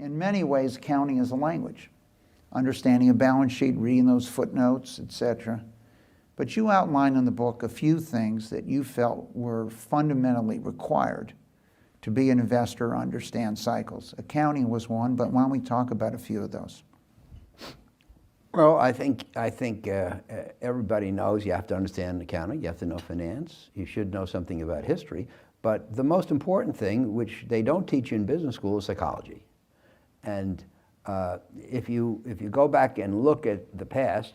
in many ways, accounting is a language. Understanding a balance sheet, reading those footnotes, etc. But you outline in the book a few things that you felt were fundamentally required to be an investor or understand cycles. Accounting was one, but why don't we talk about a few of those? Well, I think everybody knows you have to understand accounting, you have to know finance, you should know something about history, but the most important thing, which they don't teach you in business school, is psychology. And if you go back and look at the past,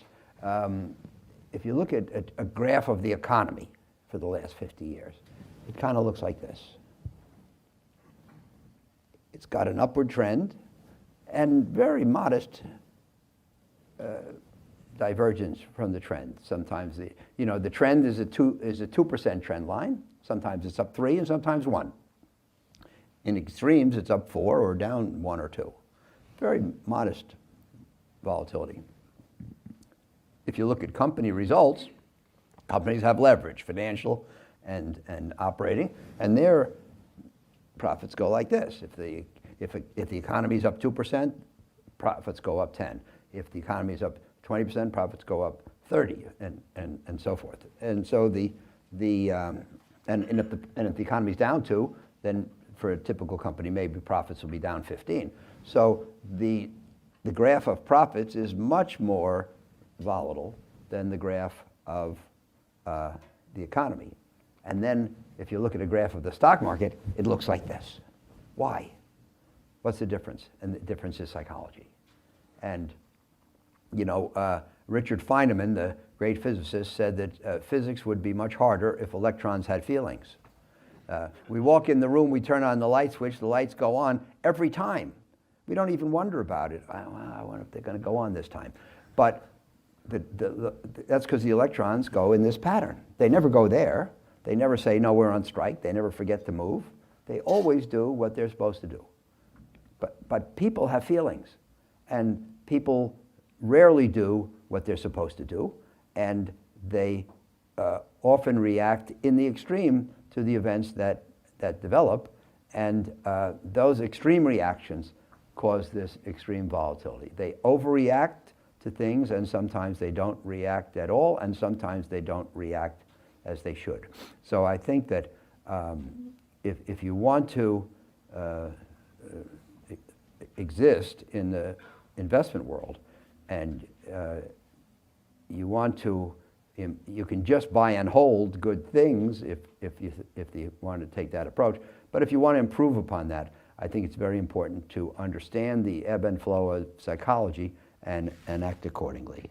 if you look at a graph of the economy for the last 50 years, it kind of looks like this. It's got an upward trend and very modest divergence from the trend. Sometimes the trend is a 2% trend line. Sometimes it's up 3 and sometimes 1. In extremes, it's up 4 or down 1 or 2. Very modest volatility. If you look at company results, companies have leverage, financial and operating, and their profits go like this. If the economy is up 2%, profits go up 10. If the economy is up 20%, profits go up 30, and so forth. And so if the economy is down 2, then for a typical company, maybe profits will be down 15. So the graph of profits is much more volatile than the graph of the economy. And then if you look at a graph of the stock market, it looks like this. Why? What's the difference? And the difference is psychology. And Richard Feynman, the great physicist, said that physics would be much harder if electrons had feelings. We walk in the room, we turn on the light switch, the lights go on every time. We don't even wonder about it. I wonder if they're going to go on this time. But that's because the electrons go in this pattern. They never go there. They never say, no, we're on strike. They never forget to move. They always do what they're supposed to do. But people have feelings, and people rarely do what they're supposed to do, and they often react in the extreme to the events that develop, and those extreme reactions cause this extreme volatility. They overreact to things, and sometimes they don't react at all, and sometimes they don't react as they should. So I think that if you want to exist in the investment world, and you want to, you can just buy and hold good things if you want to take that approach. But if you want to improve upon that, I think it's very important to understand the ebb and flow of psychology and act accordingly.